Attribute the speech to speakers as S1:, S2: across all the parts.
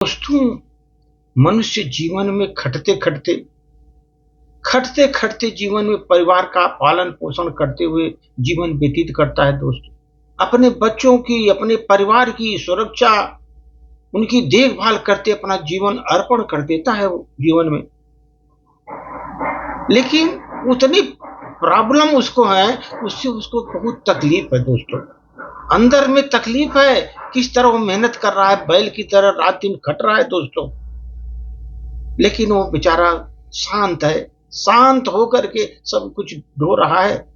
S1: दोस्तों, मनुष्य जीवन में खटते खटते जीवन में परिवार का पालन पोषण करते हुए जीवन व्यतीत करता है। दोस्तों, अपने बच्चों की, अपने परिवार की सुरक्षा, उनकी देखभाल करते अपना जीवन अर्पण कर देता है वो जीवन में। लेकिन उतनी प्रॉब्लम उसको है, उससे उसको बहुत तकलीफ है। दोस्तों, अंदर में तकलीफ है, किस तरह वो मेहनत कर रहा है, बैल की तरह रात दिन खट रहा है। दोस्तों, लेकिन वो बेचारा शांत है, शांत होकर के सब कुछ ढो रहा है।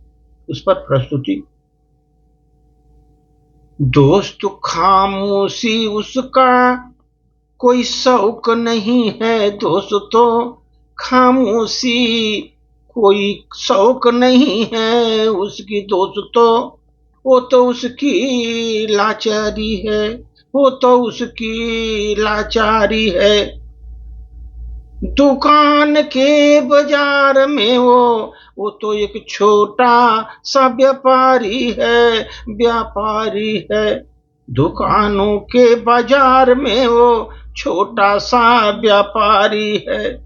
S1: उस पर प्रस्तुति। दोस्त खामोशी उसका कोई शौक नहीं है। दोस्तों, खामोशी कोई शौक नहीं है उसकी। दोस्तों, वो तो उसकी लाचारी है, वो तो उसकी लाचारी है। दुकान के बाजार में वो तो एक छोटा सा व्यापारी है। दुकानों के बाजार में वो छोटा सा व्यापारी है।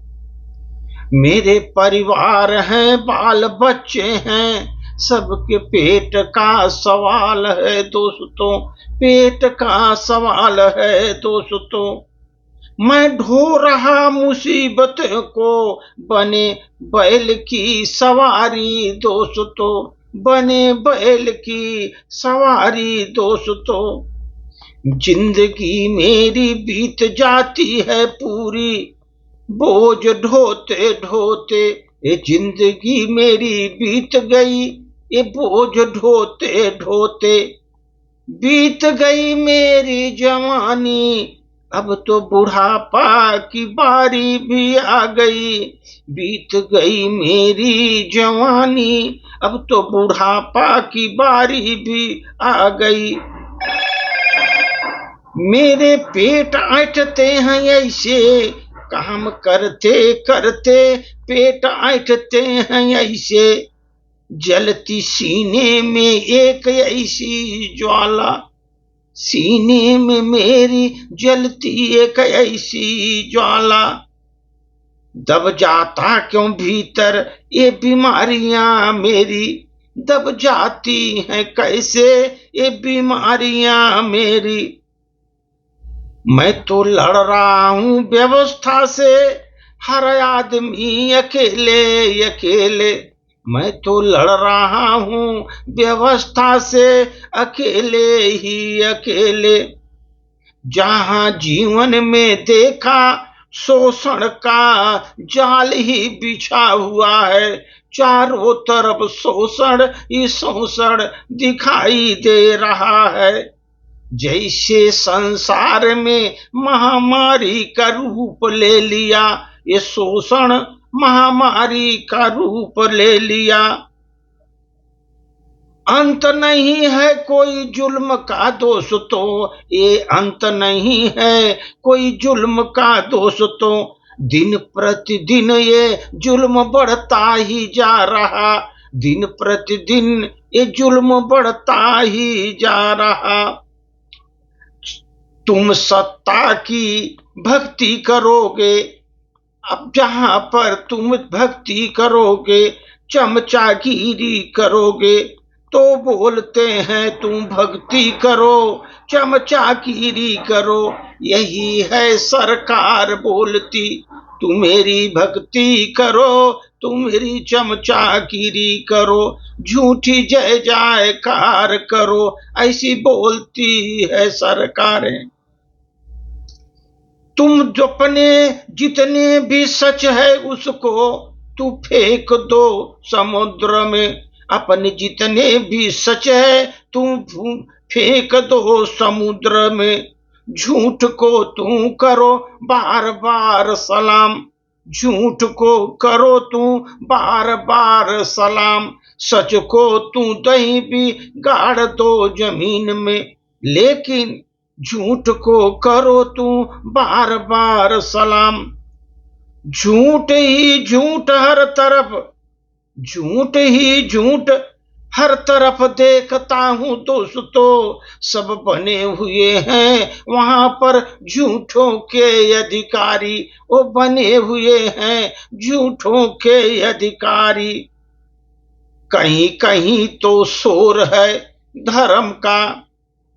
S1: मेरे परिवार हैं, बाल बच्चे हैं, सबके पेट का सवाल है। दोस्तों, पेट का सवाल है। दोस्तों, मैं ढो रहा मुसीबत को, बने बैल की सवारी। दोस्तों, बने बैल की सवारी। दोस्तों, जिंदगी मेरी बीत जाती है पूरी, बोझ ढोते ढोते। ये जिंदगी मेरी बीत गई, ये बोझ ढोते ढोते। बीत गई मेरी जवानी, अब तो बुढ़ापा की बारी भी आ गई। बीत गई मेरी जवानी, अब तो बुढ़ापा की बारी भी आ गई। मेरे पेट ऐंठते हैं ऐसे, काम करते करते पेट ऐंठते हैं ऐसे। जलती सीने में एक ऐसी ज्वाला, सीने में मेरी जलती एक ऐसी ज्वाला। दब जाता क्यों भीतर ये बीमारियां मेरी, दब जाती हैं कैसे ये बीमारियां मेरी। मैं तो लड़ रहा हूं व्यवस्था से, हर आदमी अकेले अकेले। मैं तो लड़ रहा हूं व्यवस्था से, अकेले ही अकेले। जहां जीवन में देखा शोषण का जाल ही बिछा हुआ है, चारों तरफ शोषण ही शोषण दिखाई दे रहा है। जैसे संसार में महामारी का रूप ले लिया, ये शोषण महामारी का रूप ले लिया। अंत नहीं है कोई जुल्म का। दोस्तों, ये अंत नहीं है कोई जुल्म का। दोस्तों, दिन प्रतिदिन ये जुल्म बढ़ता ही जा रहा, दिन प्रतिदिन ये जुल्म बढ़ता ही जा रहा। तुम सत्ता की भक्ति करोगे, अब जहां पर तुम भक्ति करोगे, चमचागिरी करोगे, तो बोलते हैं तुम भक्ति करो, चमचागिरी करो। यही है सरकार बोलती, तुम मेरी भक्ति करो, तुम मेरी चमचागिरी करो, झूठी जय जयकार करो, ऐसी बोलती है सरकारें। तुम अपने जितने भी सच है उसको तू फेंक दो समुद्र में। अपने जितने भी सच है तुम फेंक दो समुद्र में। झूठ को तू करो बार बार सलाम, झूठ को करो तू बार बार सलाम। सच को तू दही भी गाड़ दो जमीन में, लेकिन झूठ को करो तू बार बार सलाम। झूठ ही झूठ हर तरफ, झूठ ही झूठ हर तरफ देखता हूं दोस्तों, सब बने हुए हैं वहां पर झूठों के अधिकारी। वो बने हुए हैं झूठों के अधिकारी। कहीं कहीं तो शोर है धर्म का,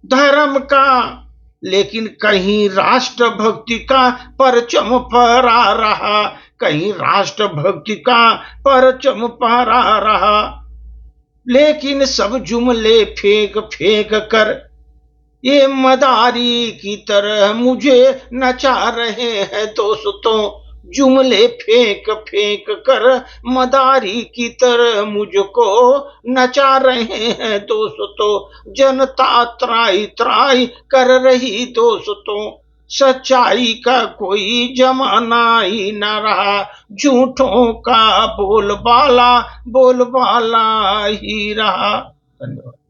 S1: धर्म का, लेकिन कहीं राष्ट्रभक्ति का परचम फहरा रहा, कहीं राष्ट्रभक्ति का परचम फहरा रहा। लेकिन सब जुमले फेंक फेंक कर ये मदारी की तरह मुझे नचा रहे हैं दोस्तों। जुमले फेंक फेंक कर मदारी की तरह मुझको नचा रहे हैं दोस्तों। जनता त्राई त्राई कर रही दोस्तों। सच्चाई का कोई जमाना ही न रहा, झूठों का बोलबाला बोलबाला ही रहा। धन्यवाद।